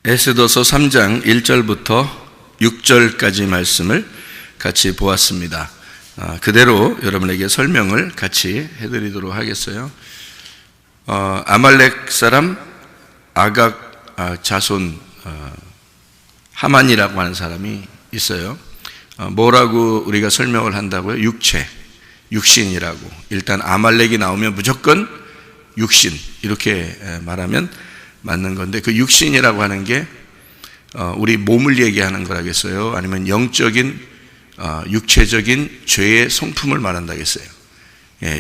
에스더서 3장 1절부터 6절까지 말씀을 같이 보았습니다. 그대로 여러분에게 설명을 같이 해드리도록 하겠어요. 아말렉 사람 아각 자손 하만이라고 하는 사람이 있어요. 뭐라고 우리가 설명을 한다고요? 육신이라고. 일단 아말렉이 나오면 무조건 육신 이렇게 말하면 맞는 건데, 그 육신이라고 하는 게 우리 몸을 얘기하는 거라겠어요? 아니면 영적인 육체적인 죄의 성품을 말한다겠어요?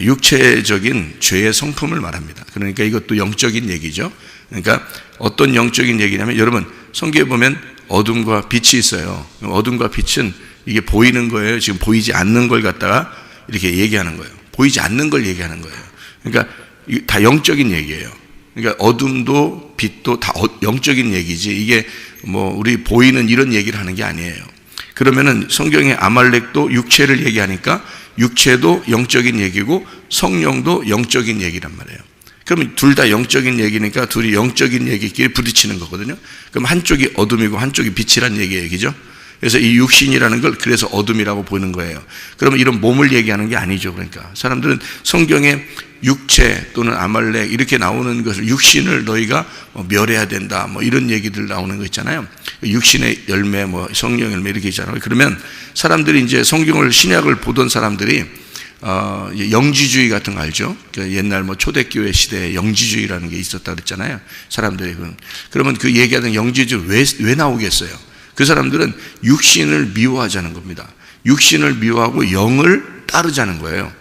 육체적인 죄의 성품을 말합니다. 그러니까 이것도 영적인 얘기죠. 그러니까 어떤 영적인 얘기냐면, 여러분 성경에 보면 어둠과 빛이 있어요. 어둠과 빛은 이게 보이는 거예요? 지금 보이지 않는 걸 갖다가 이렇게 얘기하는 거예요. 보이지 않는 걸 얘기하는 거예요. 그러니까 다 영적인 얘기예요. 그러니까 어둠도 빛도 다 영적인 얘기지, 이게 뭐 우리 보이는 이런 얘기를 하는 게 아니에요. 그러면은 성경의 아말렉도 육체를 얘기하니까 육체도 영적인 얘기고 성령도 영적인 얘기란 말이에요. 그러면 둘 다 영적인 얘기니까 둘이 영적인 얘기끼리 부딪히는 거거든요. 그럼 한쪽이 어둠이고 한쪽이 빛이란 얘기죠. 그래서 이 육신이라는 걸 그래서 어둠이라고 보는 거예요. 그러면 이런 몸을 얘기하는 게 아니죠. 그러니까 사람들은 성경에 육체 또는 아말렉 이렇게 나오는 것을, 육신을 너희가 멸해야 된다 뭐 이런 얘기들 나오는 거 있잖아요. 육신의 열매, 뭐 성령 열매 이렇게 있잖아요. 그러면 사람들이 이제 성경을, 신약을 보던 사람들이 영지주의 같은 거 알죠? 옛날 뭐 초대교회 시대에 영지주의라는 게 있었다 그랬잖아요. 사람들이. 그러면 그 얘기하던 영지주의 왜 나오겠어요? 그 사람들은 육신을 미워하자는 겁니다. 육신을 미워하고 영을 따르자는 거예요.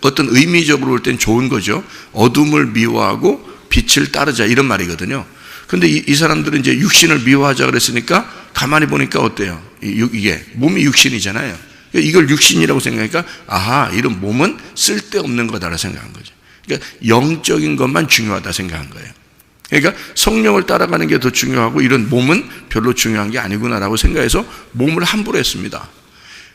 어떤 의미적으로 볼 땐 좋은 거죠. 어둠을 미워하고 빛을 따르자 이런 말이거든요. 근데 이 사람들은 이제 육신을 미워하자 그랬으니까 가만히 보니까 어때요? 이게 몸이 육신이잖아요. 이걸 육신이라고 생각하니까 아하, 이런 몸은 쓸데없는 거다라고 생각한 거죠. 그러니까 영적인 것만 중요하다 생각한 거예요. 그러니까 성령을 따라가는 게 더 중요하고 이런 몸은 별로 중요한 게 아니구나라고 생각해서 몸을 함부로 했습니다.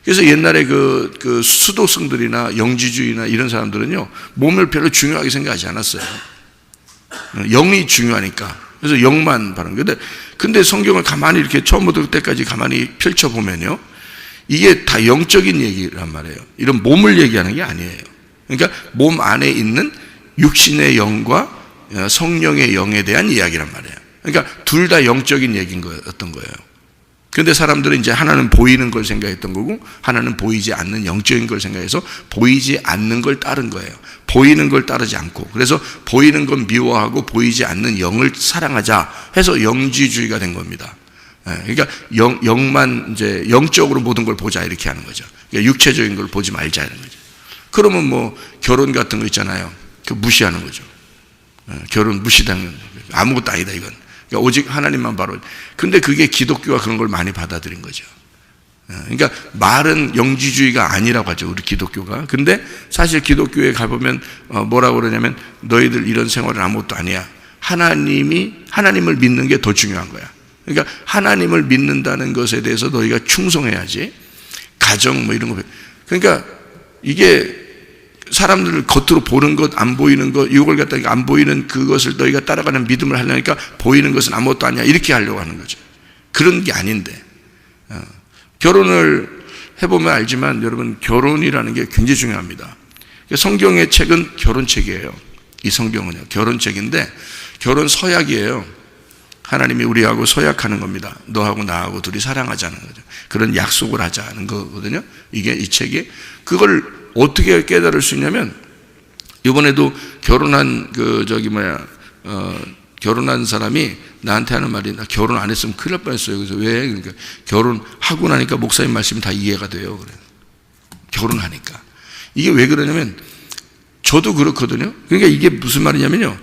그래서 옛날에 그 수도승들이나 영지주의나 이런 사람들은요, 몸을 별로 중요하게 생각하지 않았어요. 영이 중요하니까. 그래서 영만 바라는 거예요. 근데 성경을 가만히 이렇게 처음부터 끝까지 가만히 펼쳐보면요, 이게 다 영적인 얘기란 말이에요. 이런 몸을 얘기하는 게 아니에요. 그러니까 몸 안에 있는 육신의 영과 성령의 영에 대한 이야기란 말이에요. 그러니까 둘 다 영적인 얘기인 거였던 거예요. 그런데 사람들은 이제 하나는 보이는 걸 생각했던 거고 하나는 보이지 않는 영적인 걸 생각해서 보이지 않는 걸 따른 거예요. 보이는 걸 따르지 않고. 그래서 보이는 건 미워하고 보이지 않는 영을 사랑하자 해서 영지주의가 된 겁니다. 그러니까 영만 이제 영적으로 모든 걸 보자 이렇게 하는 거죠. 그러니까 육체적인 걸 보지 말자 이런 거죠. 그러면 뭐 결혼 같은 거 있잖아요. 그 무시하는 거죠. 결혼 무시당하는, 아무것도 아니다 이건. 그러니까 오직 하나님만 바로. 근데 그게 기독교가 그런 걸 많이 받아들인 거죠. 그러니까 말은 영지주의가 아니라고 하죠, 우리 기독교가. 근데 사실 기독교에 가보면 뭐라고 그러냐면, 너희들 이런 생활은 아무것도 아니야. 하나님을 믿는 게 더 중요한 거야. 그러니까 하나님을 믿는다는 것에 대해서 너희가 충성해야지. 가정 뭐 이런 거. 그러니까 이게 사람들을 겉으로 보는 것, 안 보이는 것, 이걸 갖다가 안 보이는 그것을 너희가 따라가는 믿음을 하려니까 보이는 것은 아무것도 아니야 이렇게 하려고 하는 거죠. 그런 게 아닌데, 결혼을 해보면 알지만 여러분, 결혼이라는 게 굉장히 중요합니다. 성경의 책은 결혼책이에요. 이 성경은요, 결혼책인데 결혼 서약이에요. 하나님이 우리하고 서약하는 겁니다. 너하고 나하고 둘이 사랑하자는 거죠. 그런 약속을 하자는 거거든요. 이게 이 책이. 그걸 어떻게 깨달을 수 있냐면, 이번에도 결혼한 결혼한 사람이 나한테 하는 말이, 나 결혼 안 했으면 큰일 날 뻔했어요. 그래서 왜? 그러니까 결혼하고 나니까 목사님 말씀이 다 이해가 돼요. 그래. 결혼하니까. 이게 왜 그러냐면, 저도 그렇거든요. 그러니까 이게 무슨 말이냐면요,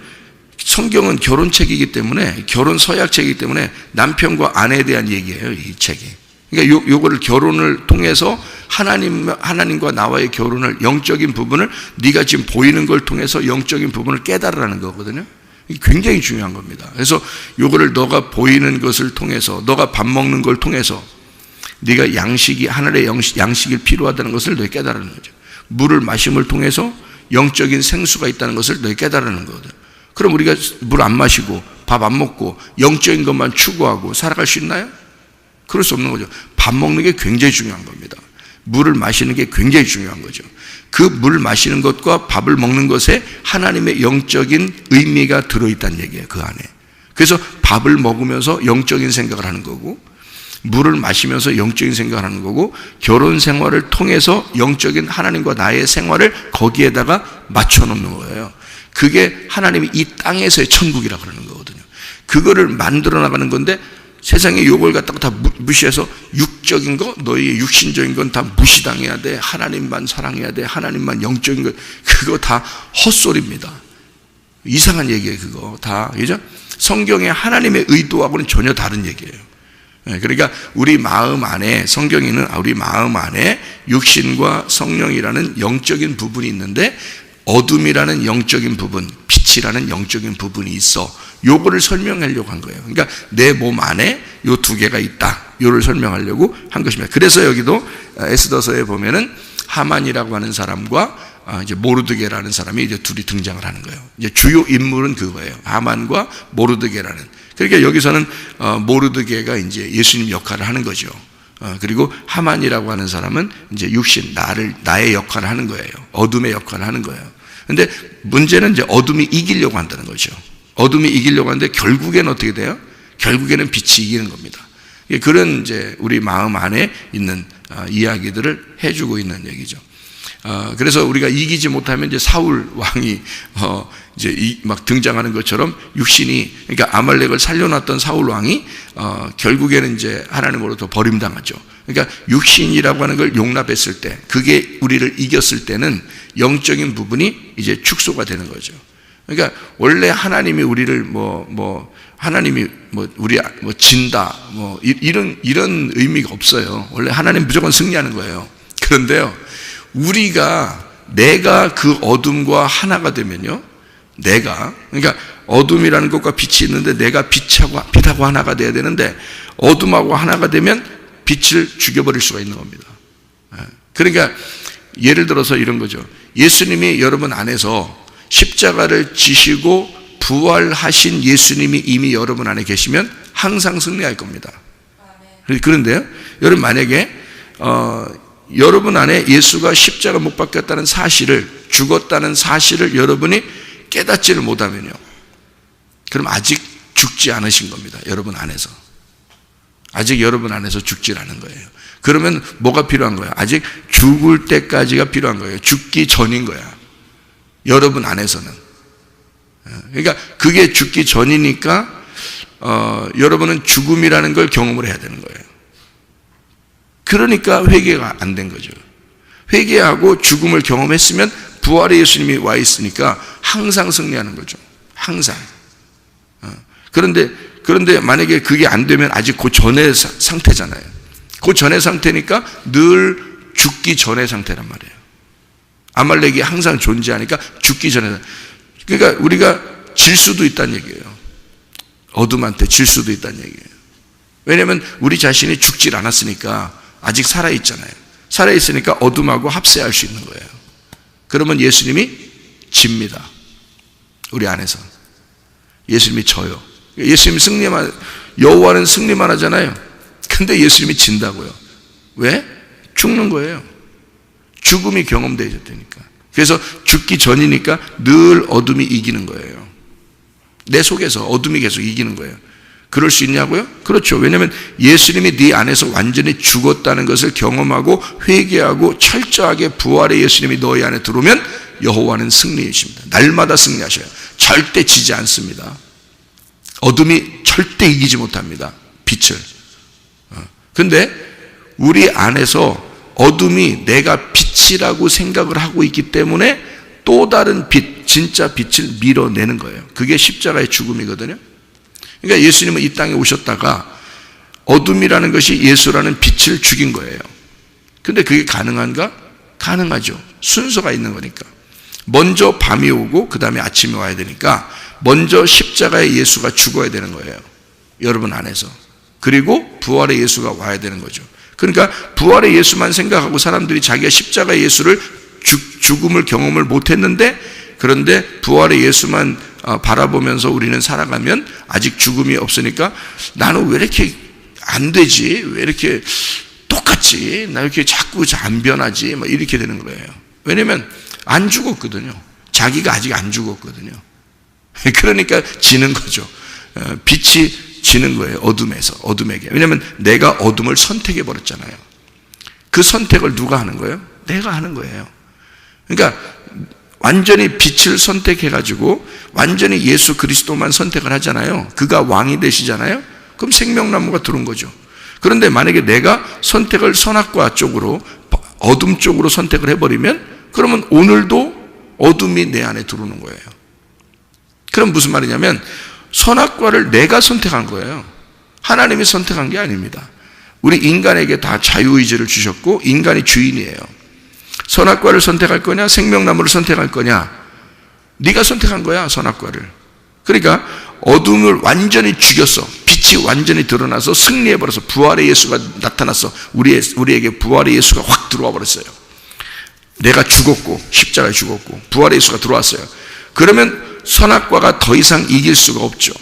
성경은 결혼책이기 때문에, 결혼 서약책이기 때문에 남편과 아내에 대한 얘기예요, 이 책이. 그러니까 요거를 결혼을 통해서 하나님과 나와의 결혼을, 영적인 부분을, 네가 지금 보이는 걸 통해서 영적인 부분을 깨달으라는 거거든요. 이게 굉장히 중요한 겁니다. 그래서 요거를 너가 보이는 것을 통해서, 너가 밥 먹는 걸 통해서, 네가 하늘의 양식이 필요하다는 것을 너희 깨달으는 거죠. 물을 마심을 통해서 영적인 생수가 있다는 것을 너희 깨달으는 거거든. 그럼 우리가 물 안 마시고 밥 안 먹고 영적인 것만 추구하고 살아갈 수 있나요? 그럴 수 없는 거죠. 밥 먹는 게 굉장히 중요한 겁니다. 물을 마시는 게 굉장히 중요한 거죠. 그 물 마시는 것과 밥을 먹는 것에 하나님의 영적인 의미가 들어있다는 얘기예요. 그 안에. 그래서 밥을 먹으면서 영적인 생각을 하는 거고, 물을 마시면서 영적인 생각을 하는 거고, 결혼 생활을 통해서 영적인 하나님과 나의 생활을 거기에다가 맞춰놓는 거예요. 그게 하나님이 이 땅에서의 천국이라고 그러는 거거든요. 그거를 만들어 나가는 건데, 세상의 욕을 갖다가 다 무시해서 육적인 거, 너희의 육신적인 건 다 무시당해야 돼. 하나님만 사랑해야 돼. 하나님만 영적인 거, 그거 다 헛소리입니다. 이상한 얘기예요. 그거 다, 그죠? 성경의 하나님의 의도하고는 전혀 다른 얘기예요. 그러니까 우리 마음 안에, 성경에는 우리 마음 안에 육신과 성령이라는 영적인 부분이 있는데, 어둠이라는 영적인 부분, 빛이라는 영적인 부분이 있어. 요거를 설명하려고 한 거예요. 그러니까 내 몸 안에 요 두 개가 있다. 요를 설명하려고 한 것입니다. 그래서 여기도 에스더서에 보면은 하만이라고 하는 사람과 이제 모르드게라는 사람이 이제 둘이 등장을 하는 거예요. 이제 주요 인물은 그거예요. 하만과 모르드게라는. 그러니까 여기서는 모르드게가 이제 예수님 역할을 하는 거죠. 그리고 하만이라고 하는 사람은 이제 육신, 나의 역할을 하는 거예요. 어둠의 역할을 하는 거예요. 근데 문제는 이제 어둠이 이기려고 한다는 거죠. 어둠이 이기려고 하는데 결국에는 어떻게 돼요? 결국에는 빛이 이기는 겁니다. 그런 이제 우리 마음 안에 있는 이야기들을 해주고 있는 얘기죠. 그래서 우리가 이기지 못하면 이제 사울 왕이 이제 막 등장하는 것처럼 육신이, 그러니까 아말렉을 살려놨던 사울 왕이 결국에는 이제 하나님으로부터 버림당하죠. 그러니까 육신이라고 하는 걸 용납했을 때, 그게 우리를 이겼을 때는 영적인 부분이 이제 축소가 되는 거죠. 그러니까 원래 하나님이 우리를 하나님이 우리 진다 이런 의미가 없어요. 원래 하나님 무조건 승리하는 거예요. 그런데요, 내가 그 어둠과 하나가 되면요, 그러니까 어둠이라는 것과 빛이 있는데 내가 빛하고 하나가 돼야 되는데, 어둠하고 하나가 되면 빛을 죽여버릴 수가 있는 겁니다. 그러니까 예를 들어서 이런 거죠. 예수님이 여러분 안에서 십자가를 지시고 부활하신 예수님이 이미 여러분 안에 계시면 항상 승리할 겁니다. 그런데요, 여러분 만약에 여러분 안에 예수가 십자가 못 박혔다는 사실을, 죽었다는 사실을 여러분이 깨닫지를 못하면요, 그럼 아직 죽지 않으신 겁니다. 여러분 안에서. 아직 여러분 안에서 죽지 않은 거예요. 그러면 뭐가 필요한 거예요? 아직 죽을 때까지가 필요한 거예요. 죽기 전인 거야. 여러분 안에서는. 그러니까 그게 죽기 전이니까 여러분은 죽음이라는 걸 경험을 해야 되는 거예요. 그러니까 회개가 안 된 거죠. 회개하고 죽음을 경험했으면 부활의 예수님이 와 있으니까 항상 승리하는 거죠. 항상. 그런데 만약에 그게 안 되면 아직 그 전의 상태잖아요. 그 전의 상태니까 늘 죽기 전의 상태란 말이에요. 아말렉이 항상 존재하니까 죽기 전에. 그러니까 우리가 질 수도 있다는 얘기예요. 어둠한테 질 수도 있다는 얘기예요. 왜냐하면 우리 자신이 죽질 않았으니까 아직 살아있잖아요. 살아있으니까 어둠하고 합세할 수 있는 거예요. 그러면 예수님이 집니다. 우리 안에서. 예수님이 져요. 예수님이 여호와는 승리만 하잖아요. 근데 예수님이 진다고요. 왜? 죽는 거예요. 죽음이 경험되어졌다니까. 그래서 죽기 전이니까 늘 어둠이 이기는 거예요. 내 속에서 어둠이 계속 이기는 거예요. 그럴 수 있냐고요? 그렇죠. 왜냐하면 예수님이 네 안에서 완전히 죽었다는 것을 경험하고 회개하고 철저하게 부활의 예수님이 너희 안에 들어오면 여호와는 승리이십니다. 날마다 승리하셔요. 절대 지지 않습니다. 어둠이 절대 이기지 못합니다. 빛을. 근데 우리 안에서 어둠이 내가 빛이라고 생각을 하고 있기 때문에 또 다른 빛, 진짜 빛을 밀어내는 거예요. 그게 십자가의 죽음이거든요. 그러니까 예수님은 이 땅에 오셨다가 어둠이라는 것이 예수라는 빛을 죽인 거예요. 근데 그게 가능한가? 가능하죠. 순서가 있는 거니까. 먼저 밤이 오고 그 다음에 아침이 와야 되니까 먼저 십자가의 예수가 죽어야 되는 거예요. 여러분 안에서. 그리고 부활의 예수가 와야 되는 거죠. 그러니까 부활의 예수만 생각하고 사람들이 자기가 십자가의 예수를 죽음을 경험을 못했는데 그런데 부활의 예수만 바라보면서 우리는 살아가면 아직 죽음이 없으니까 나는 왜 이렇게 안 되지? 왜 이렇게 똑같지? 나 이렇게 자꾸 안 변하지? 막 이렇게 되는 거예요. 왜냐면 안 죽었거든요. 자기가 아직 안 죽었거든요. 그러니까 지는 거죠. 빛이 지는 거예요. 어둠에게. 왜냐면 내가 어둠을 선택해 버렸잖아요. 그 선택을 누가 하는 거예요? 내가 하는 거예요. 그러니까 완전히 빛을 선택해 가지고 완전히 예수 그리스도만 선택을 하잖아요. 그가 왕이 되시잖아요. 그럼 생명나무가 들어온 거죠. 그런데 만약에 내가 선택을 선악과 쪽으로, 어둠 쪽으로 선택을 해버리면 그러면 오늘도 어둠이 내 안에 들어오는 거예요. 그럼 무슨 말이냐면 선악과를 내가 선택한 거예요. 하나님이 선택한 게 아닙니다. 우리 인간에게 다 자유의지를 주셨고 인간이 주인이에요. 선악과를 선택할 거냐 생명나무를 선택할 거냐, 네가 선택한 거야. 선악과를. 그러니까 어둠을 완전히 죽였어. 빛이 완전히 드러나서 승리해버려서 부활의 예수가 나타났어. 우리에게 부활의 예수가 확 들어와 버렸어요. 내가 죽었고 십자가에 죽었고 부활의 예수가 들어왔어요. 그러면 선악과가 더 이상 이길 수가 없죠.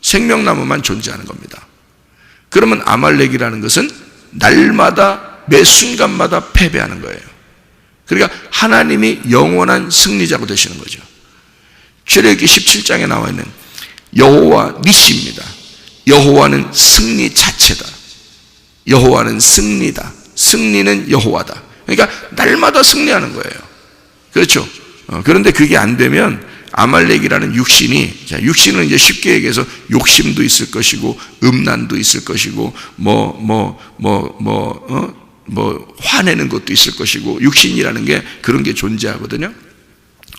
생명나무만 존재하는 겁니다. 그러면 아말렉이라는 것은 날마다 매 순간마다 패배하는 거예요. 그러니까 하나님이 영원한 승리자가 되시는 거죠. 출애굽기 17장에 나와 있는 여호와 니시입니다. 여호와는 승리 자체다. 여호와는 승리다. 승리는 여호와다. 그러니까 날마다 승리하는 거예요. 그렇죠? 그런데 그게 안 되면 아말렉이라는 육신이, 육신은 이제 쉽게 얘기해서 욕심도 있을 것이고 음란도 있을 것이고 화내는 것도 있을 것이고, 육신이라는 게 그런 게 존재하거든요.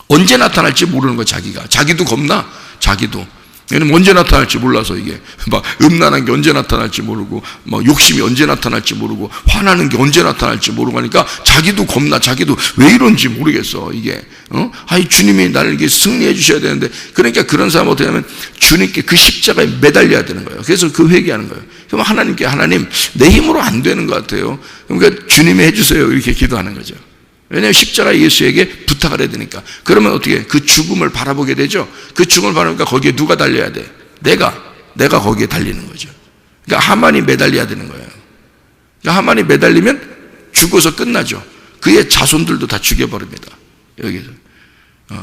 언제 나타날지 모르는 거. 자기도 겁나. 자기도 얘는 언제 나타날지 몰라서, 이게 막 음란한 게 언제 나타날지 모르고, 막 욕심이 언제 나타날지 모르고, 화나는 게 언제 나타날지 모르고 하니까 자기도 겁나. 자기도 왜 이런지 모르겠어. 이게 아니 주님이 나를 이렇게 승리해 주셔야 되는데, 그러니까 그런 사람은 어떻게 하면 주님께 그 십자가에 매달려야 되는 거예요. 그래서 그 회개하는 거예요. 그럼 하나님께, 하나님 내 힘으로 안 되는 것 같아요. 그러니까 주님이 해주세요. 이렇게 기도하는 거죠. 왜냐하면 십자가 예수에게 부탁을 해야 되니까. 그러면 어떻게 그 죽음을 바라보게 되죠. 그 죽음을 바라보니까 거기에 누가 달려야 돼? 내가 거기에 달리는 거죠. 그러니까 하만이 매달려야 되는 거예요. 그러니까 하만이 매달리면 죽어서 끝나죠. 그의 자손들도 다 죽여버립니다. 여기서.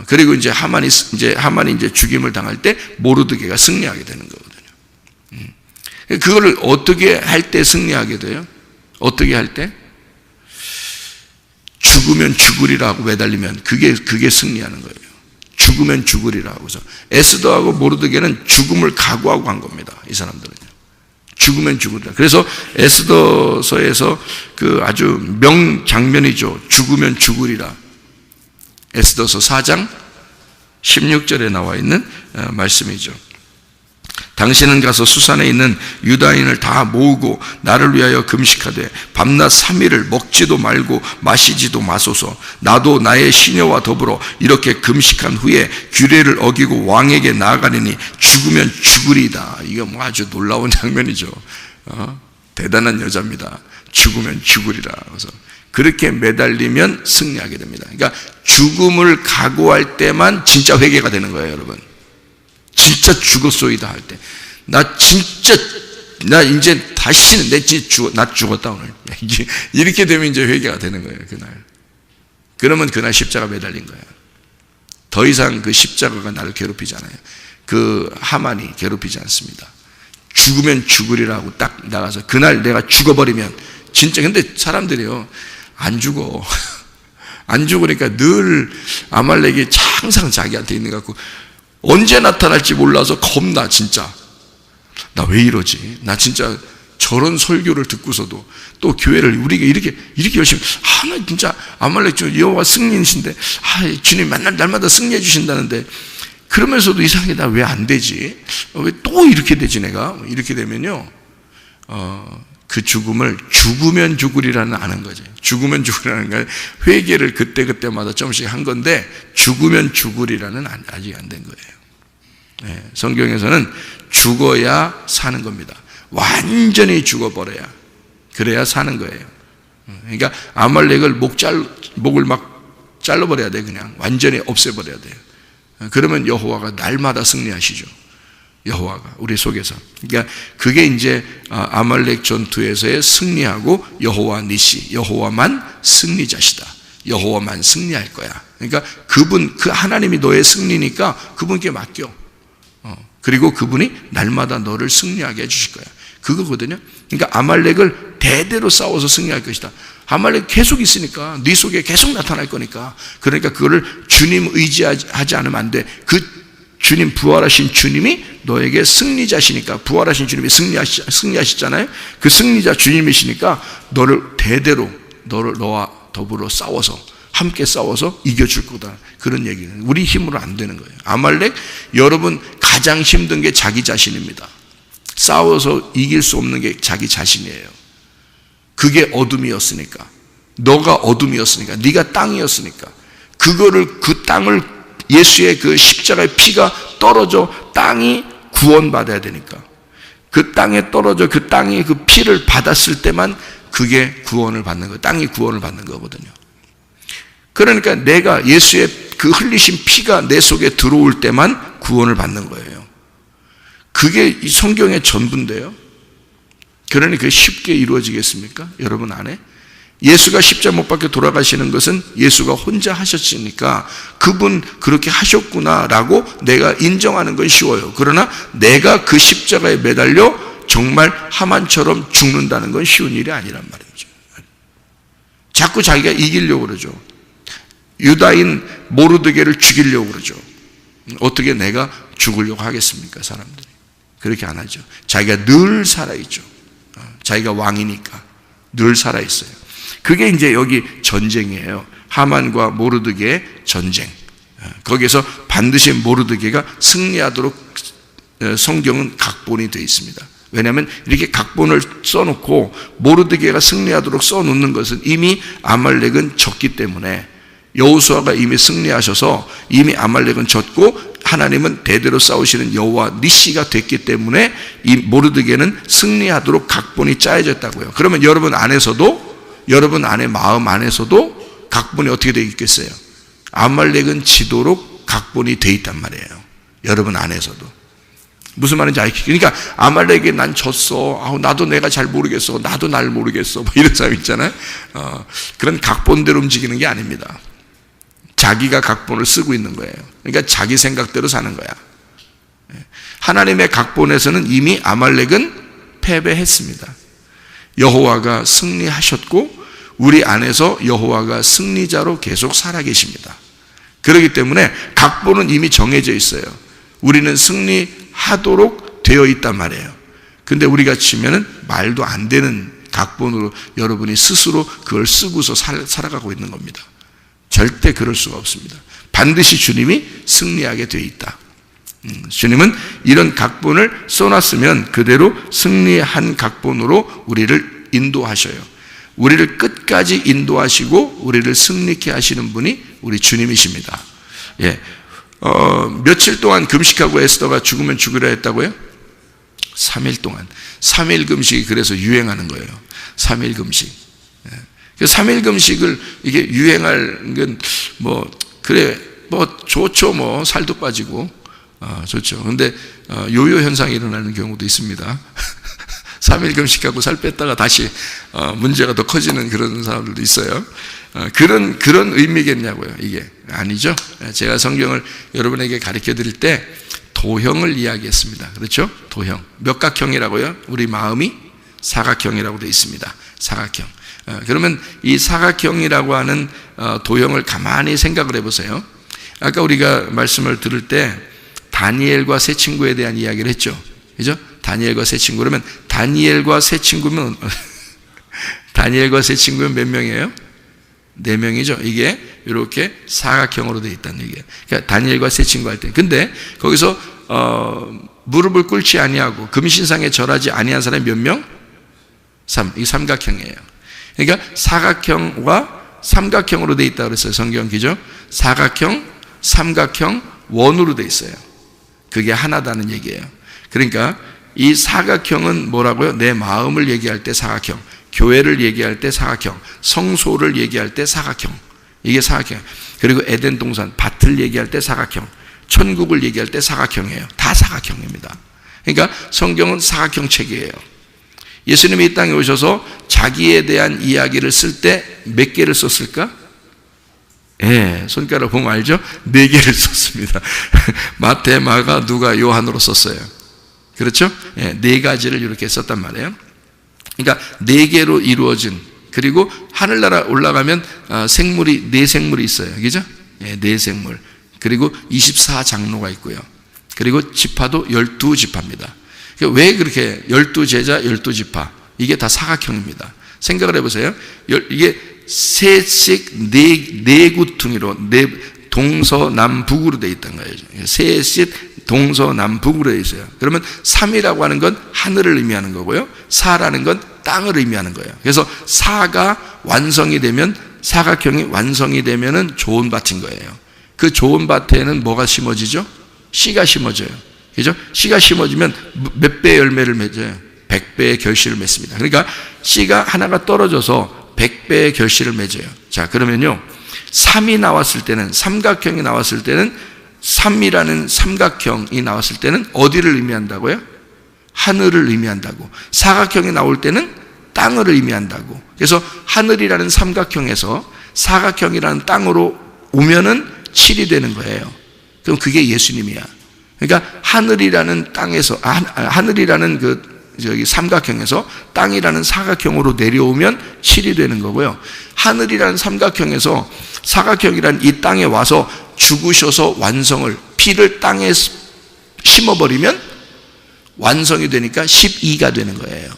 그리고 이제 하만이 이제 죽임을 당할 때 모르드게가 승리하게 되는 거거든요. 그거를 어떻게 할 때 승리하게 돼요? 어떻게 할 때? 죽으면 죽으리라고 매달리면 그게 승리하는 거예요. 죽으면 죽으리라고 해서 에스더하고 모르드게는 죽음을 각오하고 간 겁니다. 이 사람들은요. 죽으면 죽으리라. 그래서 에스더서에서 그 아주 명장면이죠. 죽으면 죽으리라. 에스더서 4장 16절에 나와 있는 말씀이죠. 당신은 가서 수산에 있는 유다인을 다 모으고 나를 위하여 금식하되 밤낮 3일을 먹지도 말고 마시지도 마소서. 나도 나의 시녀와 더불어 이렇게 금식한 후에 규례를 어기고 왕에게 나아가리니 죽으면 죽으리다. 이거 뭐 아주 놀라운 장면이죠. 대단한 여자입니다. 죽으면 죽으리라. 그래서 그렇게 매달리면 승리하게 됩니다. 그러니까 죽음을 각오할 때만 진짜 회개가 되는 거예요, 여러분. 진짜 죽었소이다 할 때, 나 이제 다시는 나 죽었다 오늘. 이렇게 되면 이제 회개가 되는 거예요, 그날. 그러면 그날 십자가 매달린 거예요. 더 이상 그 십자가가 나를 괴롭히지 않아요. 그 하만이 괴롭히지 않습니다. 죽으면 죽으리라고 딱 나가서 그날 내가 죽어버리면 진짜. 근데 사람들이요, 안 죽어. 안 죽으니까 늘 아말렉이 항상 자기한테 있는 것 같고, 언제 나타날지 몰라서 겁나. 진짜 나 왜 이러지? 나 진짜 저런 설교를 듣고서도 또 교회를 우리가 이렇게 열심히, 나 진짜 아말렉 여호와 승리이신데, 주님 날마다 승리해 주신다는데, 그러면서도 이상하게 나 왜 안 되지? 왜 또 이렇게 되지 내가? 이렇게 되면요, 그 죽음을 죽으면 죽으리라는 아는 거죠. 죽으면 죽으리라는 걸 회개를 그때마다 조금씩 한 건데, 죽으면 죽으리라는 아직 안 된 거예요. 네, 성경에서는 죽어야 사는 겁니다. 완전히 죽어버려야, 그래야 사는 거예요. 그러니까 아말렉을 목을 막 잘라버려야 돼. 그냥 완전히 없애버려야 돼요. 그러면 여호와가 날마다 승리하시죠. 여호와가 우리 속에서. 그러니까 그게 이제 아말렉 전투에서의 승리하고 여호와 니시, 여호와만 승리자시다. 여호와만 승리할 거야. 그러니까 그분, 그 하나님이 너의 승리니까 그분께 맡겨. 그리고 그분이 날마다 너를 승리하게 해주실 거야. 그거거든요. 그러니까 아말렉을 대대로 싸워서 승리할 것이다. 아말렉 계속 있으니까 네 속에 계속 나타날 거니까. 그러니까 그거를 주님 의지하지 않으면 안 돼. 그 주님, 부활하신 주님이 너에게 승리자시니까, 부활하신 주님이 승리하시잖아요. 그 승리자 주님이시니까 너를 대대로 너와 더불어 싸워서, 함께 싸워서 이겨줄 거다. 그런 얘기는 우리 힘으로 안 되는 거예요. 아말렉, 여러분 가장 힘든 게 자기 자신입니다. 싸워서 이길 수 없는 게 자기 자신이에요. 그게 어둠이었으니까, 너가 어둠이었으니까, 네가 땅이었으니까, 그 땅을 예수의 그 십자가의 피가 떨어져 땅이 구원받아야 되니까, 그 땅에 떨어져 그 땅이 그 피를 받았을 때만 그게 구원을 받는 거예요. 땅이 구원을 받는 거거든요. 그러니까 내가 예수의 그 흘리신 피가 내 속에 들어올 때만 구원을 받는 거예요. 그게 이 성경의 전부인데요. 그러니 그게 쉽게 이루어지겠습니까? 여러분 안에? 예수가 십자가 못 박혀 돌아가시는 것은 예수가 혼자 하셨으니까 그분 그렇게 하셨구나라고 내가 인정하는 건 쉬워요. 그러나 내가 그 십자가에 매달려 정말 하만처럼 죽는다는 건 쉬운 일이 아니란 말이죠. 자꾸 자기가 이기려고 그러죠. 유다인 모르드게를 죽이려고 그러죠. 어떻게 내가 죽으려고 하겠습니까? 사람들이 그렇게 안 하죠. 자기가 늘 살아있죠. 자기가 왕이니까 늘 살아있어요. 그게 이제 여기 전쟁이에요. 하만과 모르드게의 전쟁. 거기에서 반드시 모르드게가 승리하도록 성경은 각본이 되어 있습니다. 왜냐하면 이렇게 각본을 써놓고 모르드게가 승리하도록 써놓는 것은 이미 아말렉은 졌기 때문에, 여호수아가 이미 승리하셔서 이미 아말렉은 졌고 하나님은 대대로 싸우시는 여호와 니시가 됐기 때문에 이 모르드게는 승리하도록 각본이 짜여졌다고요. 그러면 여러분 안에서도, 여러분 안에 마음 안에서도 각본이 어떻게 되어 있겠어요? 아말렉은 지도록 각본이 되어 있단 말이에요. 여러분 안에서도. 무슨 말인지 알겠죠? 그러니까 아말렉에 난 졌어. 나도 내가 잘 모르겠어. 나도 날 모르겠어. 뭐 이런 사람 있잖아요. 그런 각본대로 움직이는 게 아닙니다. 자기가 각본을 쓰고 있는 거예요. 그러니까 자기 생각대로 사는 거야. 하나님의 각본에서는 이미 아말렉은 패배했습니다. 여호와가 승리하셨고 우리 안에서 여호와가 승리자로 계속 살아계십니다. 그렇기 때문에 각본은 이미 정해져 있어요. 우리는 승리하도록 되어 있단 말이에요. 근데 우리가 치면은 말도 안 되는 각본으로 여러분이 스스로 그걸 쓰고서 살아가고 있는 겁니다. 절대 그럴 수가 없습니다. 반드시 주님이 승리하게 되어 있다. 주님은 이런 각본을 써놨으면 그대로 승리한 각본으로 우리를 인도하셔요. 우리를 끝까지 인도하시고 우리를 승리케 하시는 분이 우리 주님이십니다. 예. 며칠 동안 금식하고 에스더가 죽으면 죽으려 했다고요? 3일 동안. 3일 금식이 그래서 유행하는 거예요. 3일 금식. 예. 3일 금식을 이게 유행할 건 그래, 좋죠. 살도 빠지고. 좋죠. 근데 요요 현상이 일어나는 경우도 있습니다. 3일 금식하고 살 뺐다가 다시 문제가 더 커지는 그런 사람들도 있어요. 그런 의미겠냐고요. 이게 아니죠. 제가 성경을 여러분에게 가르쳐 드릴 때 도형을 이야기했습니다. 그렇죠? 도형. 몇 각형이라고요? 우리 마음이 사각형이라고 되어 있습니다. 사각형. 그러면 이 사각형이라고 하는 도형을 가만히 생각을 해보세요. 아까 우리가 말씀을 들을 때 다니엘과 세 친구에 대한 이야기를 했죠. 그죠? 다니엘과 세 친구. 그러면 다니엘과 세 친구면 다니엘과 세 친구면 몇 명이에요? 4명이죠. 이게 이렇게 사각형으로 되어 있다는 얘기예요. 그러니까 다니엘과 세 친구 할 때. 근데 거기서 무릎을 꿇지 아니하고 금신상에 절하지 아니한 사람이 몇 명? 3. 이 삼각형이에요. 그러니까 사각형과 삼각형으로 되어 있다고 그랬어요. 성경 기죠? 사각형, 삼각형, 원으로 되어 있어요. 그게 하나다는 얘기예요. 그러니까 이 사각형은 뭐라고요? 내 마음을 얘기할 때 사각형, 교회를 얘기할 때 사각형, 성소를 얘기할 때 사각형. 이게 사각형. 그리고 에덴 동산, 밭을 얘기할 때 사각형, 천국을 얘기할 때 사각형이에요. 다 사각형입니다. 그러니까 성경은 사각형 책이에요. 예수님이 이 땅에 오셔서 자기에 대한 이야기를 쓸 때 몇 개를 썼을까? 손가락 보면 알죠? 4개를 썼습니다. 마태, 마가, 누가, 요한으로 썼어요. 그렇죠? 4가지를 이렇게 썼단 말이에요. 그러니까 4개로 이루어진, 그리고 하늘나라 올라가면 생물이 4생물이 있어요. 그죠? 4생물. 그리고 24장로가 있고요. 그리고 지파도 12지파입니다. 왜 그렇게 12제자, 12지파? 이게 다 사각형입니다. 생각을 해보세요. 이게 셋씩 네 구퉁이로 동서남북으로 되어 있다는 거예요. 셋씩 동서남북으로 되어 있어요. 그러면 3이라고 하는 건 하늘을 의미하는 거고요. 4라는 건 땅을 의미하는 거예요. 그래서 4가 완성이 되면, 사각형이 완성이 되면은 좋은 밭인 거예요. 그 좋은 밭에는 뭐가 심어지죠? 씨가 심어져요. 그죠? 씨가 심어지면 몇 배의 열매를 맺어요? 100배의 결실을 맺습니다. 그러니까 씨가 하나가 떨어져서 100배의 결실을 맺어요. 자, 그러면요, 3이 나왔을 때는, 삼각형이 나왔을 때는, 3이라는 삼각형이 나왔을 때는 어디를 의미한다고요? 하늘을 의미한다고. 사각형이 나올 때는 땅을 의미한다고. 그래서 하늘이라는 삼각형에서 사각형이라는 땅으로 오면은 7이 되는 거예요. 그럼 그게 예수님이야. 그러니까 하늘이라는 땅에서, 하늘이라는 삼각형에서 땅이라는 사각형으로 내려오면 7이 되는 거고요. 하늘이라는 삼각형에서 사각형이라는 이 땅에 와서 죽으셔서 완성을, 피를 땅에 심어버리면 완성이 되니까 12가 되는 거예요.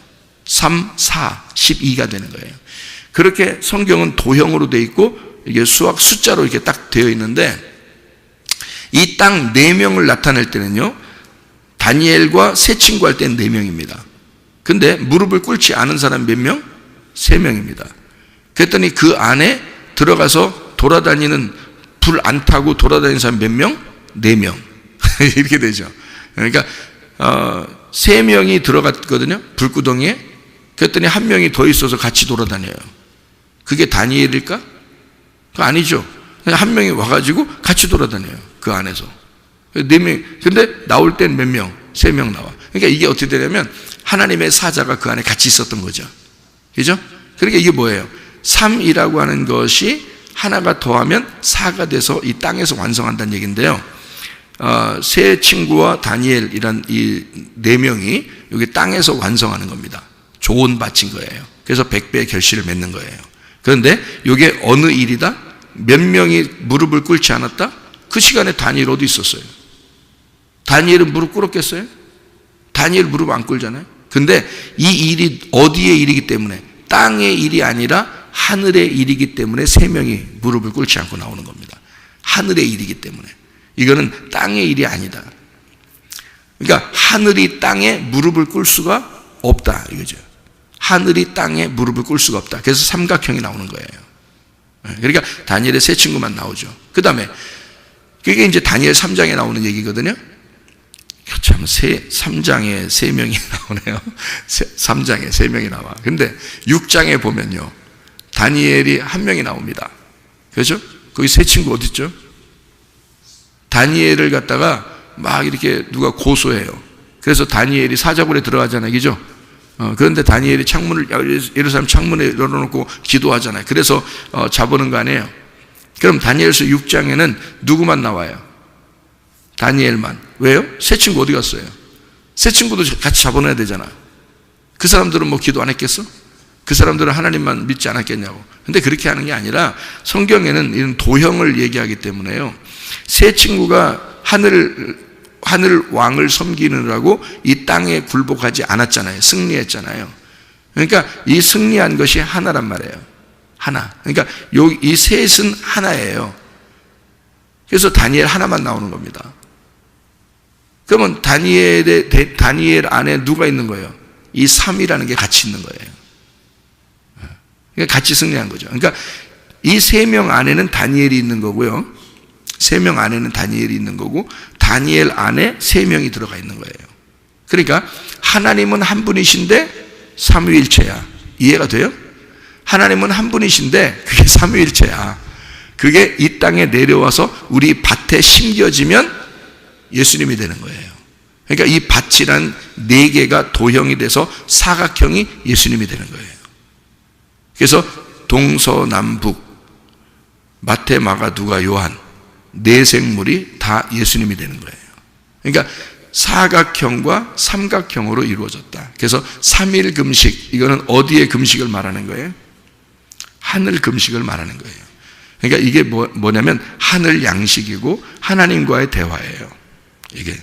3, 4, 12가 되는 거예요. 그렇게 성경은 도형으로 되어 있고, 이게 수학 숫자로 이렇게 딱 되어 있는데, 이 땅 4명을 나타낼 때는요, 다니엘과 세 친구 할 때는 4명입니다. 근데 무릎을 꿇지 않은 사람 몇 명? 3명입니다. 그랬더니 그 안에 들어가서 돌아다니는, 불 안 타고 돌아다니는 사람 몇 명? 4명. 이렇게 되죠. 그러니까 3명이 들어갔거든요, 불구덩이에. 그랬더니 1명이 더 있어서 같이 돌아다녀요. 그게 다니엘일까? 그거 아니죠. 그냥 1명이 와가지고 같이 돌아다녀요, 그 안에서. 4명. 근데 나올 땐 몇 명? 3명 나와. 그러니까 이게 어떻게 되냐면 하나님의 사자가 그 안에 같이 있었던 거죠. 그죠? 그러니까 이게 뭐예요? 3이라고 하는 것이 하나가 더하면 4가 돼서 이 땅에서 완성한다는 얘기인데요. 세 친구와 다니엘이란 이 4명이 여기 땅에서 완성하는 겁니다. 좋은 밭인 거예요. 그래서 100배의 결실을 맺는 거예요. 그런데 이게 어느 일이다? 몇 명이 무릎을 꿇지 않았다? 그 시간에 다니엘 어디 있었어요? 다니엘은 무릎 꿇었겠어요? 다니엘 무릎 안 꿇잖아요. 근데 이 일이 어디의 일이기 때문에, 땅의 일이 아니라 하늘의 일이기 때문에 3명이 무릎을 꿇지 않고 나오는 겁니다. 하늘의 일이기 때문에. 이거는 땅의 일이 아니다. 그러니까 하늘이 땅에 무릎을 꿇을 수가 없다, 이거죠. 하늘이 땅에 무릎을 꿇을 수가 없다. 그래서 삼각형이 나오는 거예요. 그러니까 다니엘의 세 친구만 나오죠. 그 다음에 그게 이제 다니엘 3장에 나오는 얘기거든요. 참, 3장에 3명이 나오네요. 3장에 3명이 나와. 근데 6장에 보면요, 다니엘이 1명이 나옵니다. 그렇죠? 거기 세 친구 어디 있죠? 다니엘을 갖다가 막 이렇게 누가 고소해요. 그래서 다니엘이 사자굴에 들어가잖아요. 그죠? 그런데 다니엘이 예루살렘 창문에 열어놓고 기도하잖아요. 그래서 잡아오는 거 아니에요. 그럼 다니엘서 6장에는 누구만 나와요? 다니엘만. 왜요? 세 친구 어디 갔어요? 세 친구도 같이 잡아놔야 되잖아. 그 사람들은 뭐 기도 안 했겠어? 그 사람들은 하나님만 믿지 않았겠냐고. 근데 그렇게 하는 게 아니라 성경에는 이런 도형을 얘기하기 때문에요, 세 친구가 하늘 왕을 섬기느라고 이 땅에 굴복하지 않았잖아요. 승리했잖아요. 그러니까 이 승리한 것이 하나란 말이에요. 하나. 그러니까 이 셋은 하나예요. 그래서 다니엘 하나만 나오는 겁니다. 그러면 다니엘 안에 누가 있는 거예요? 이 3이라는 게 같이 있는 거예요. 그러니까 같이 승리한 거죠. 그러니까 이 3명 안에는 다니엘이 있는 거고요. 3명 안에는 다니엘이 있는 거고, 다니엘 안에 3명이 들어가 있는 거예요. 그러니까 하나님은 한 분이신데 삼위일체야. 이해가 돼요? 하나님은 한 분이신데 그게 삼위일체야. 그게 이 땅에 내려와서 우리 밭에 심겨지면 예수님이 되는 거예요. 그러니까 이 밭이란 네 개가 도형이 돼서 사각형이 예수님이 되는 거예요. 그래서 동서남북, 마태, 마가, 누가, 요한 네 생물이 다 예수님이 되는 거예요. 그러니까 사각형과 삼각형으로 이루어졌다. 그래서 3일 금식, 이거는 어디의 금식을 말하는 거예요? 하늘 금식을 말하는 거예요. 그러니까 이게 뭐냐면 하늘 양식이고 하나님과의 대화예요. 이게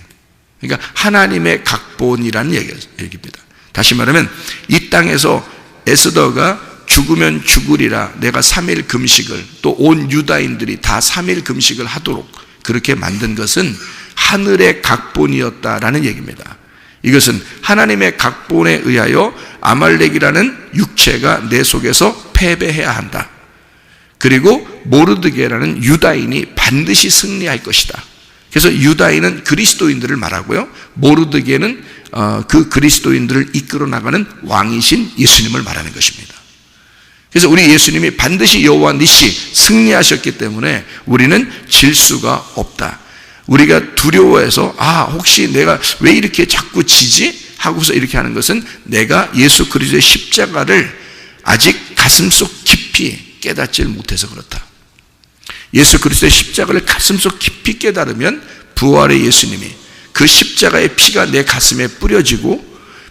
그러니까 하나님의 각본이라는 얘기입니다. 다시 말하면 이 땅에서 에스더가 죽으면 죽으리라 내가 3일 금식을, 또 온 유다인들이 다 3일 금식을 하도록 그렇게 만든 것은 하늘의 각본이었다라는 얘기입니다. 이것은 하나님의 각본에 의하여 아말렉이라는 육체가 내 속에서 패배해야 한다. 그리고 모르드게라는 유다인이 반드시 승리할 것이다. 그래서 유다인은 그리스도인들을 말하고요, 모르드게는 그 그리스도인들을 이끌어 나가는 왕이신 예수님을 말하는 것입니다. 그래서 우리 예수님이 반드시 여호와 니시 승리하셨기 때문에 우리는 질 수가 없다. 우리가 두려워해서 혹시 내가 왜 이렇게 자꾸 지지? 하고서 이렇게 하는 것은 내가 예수 그리스도의 십자가를 아직 가슴속 깊이 깨닫지 못해서 그렇다. 예수 그리스도의 십자가를 가슴속 깊이 깨달으면 부활의 예수님이, 그 십자가의 피가 내 가슴에 뿌려지고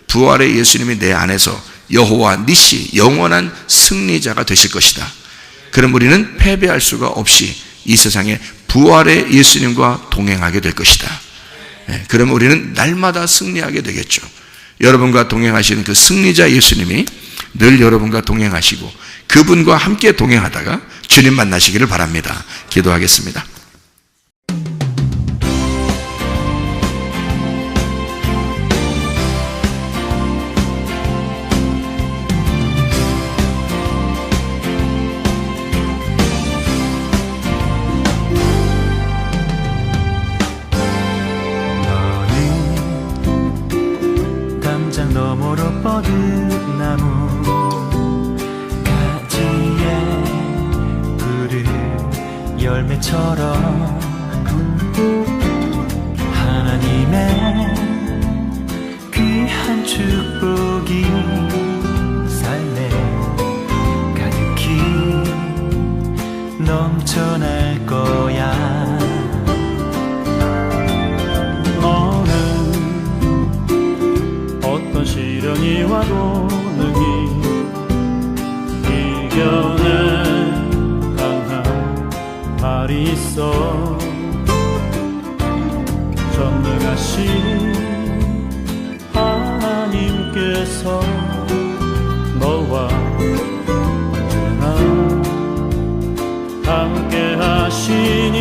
부활의 예수님이 내 안에서 여호와 니시 영원한 승리자가 되실 것이다. 그럼 우리는 패배할 수가 없이 이 세상에 부활의 예수님과 동행하게 될 것이다. 그럼 우리는 날마다 승리하게 되겠죠. 여러분과 동행하시는 그 승리자 예수님이 늘 여러분과 동행하시고 그분과 함께 동행하다가 주님 만나시기를 바랍니다. 기도하겠습니다. 너머로 뻗은 나무 가지에 푸른 열매처럼 하나님의 귀한 축복이 삶에 가득히 넘쳐날 거야. 시련이 와도 능히 이겨낸 강한 발이 있어. 전능하신 하나님께서 너와 언제나 함께 하시니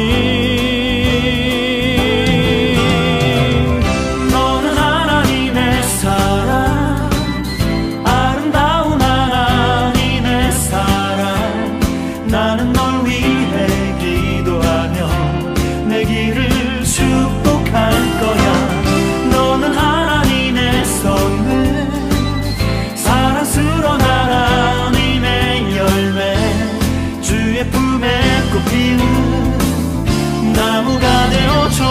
나무가 되어줘.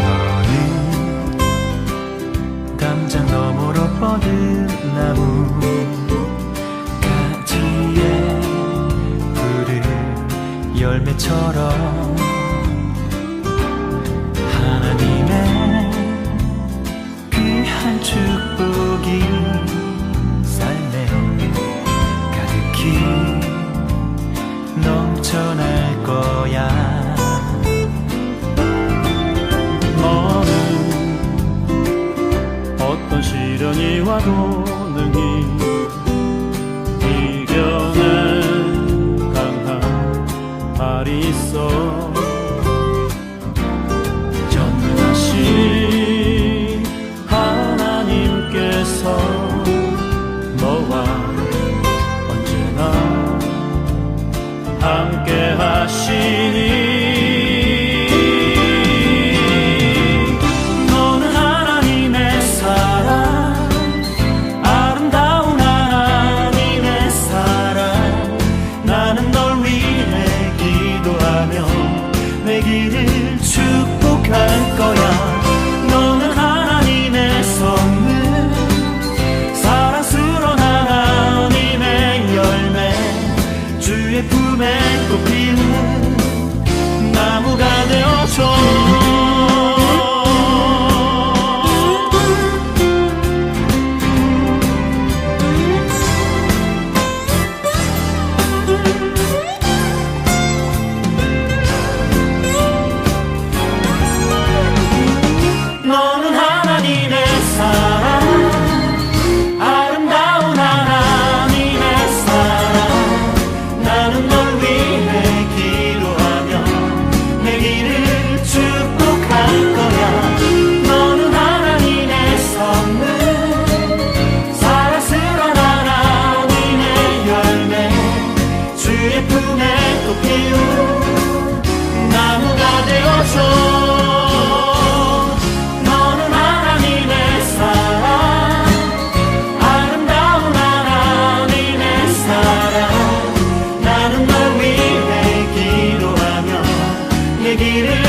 너는 담장 너머로 뻗은 나무 가지에 푸른 열매처럼 하나님의 귀한 축복이 삶에 가득히 넘쳐날 거야. 너는 어떤 시련이 와도 능히 이겨낸 강한 발이 있어. 전능하신 하나님께서 너와 언제나 함께 길을 축복할 거야. 너는 하나님의 선물, 사랑스러운 하나님의 열매, 주의 품에 꽃피는 나무가 되어줘. 너는 하나님의 사랑, 아름다운 하나님의 사랑. 나는 널 위해 기도하며 내 길을 축복할 거야. 너는 하나님의 선물, 사랑스러운 하나님의 열매, 주의 품에 꽃피운 나무가 되어줘. 나는 널 위해 기도하며 내 길을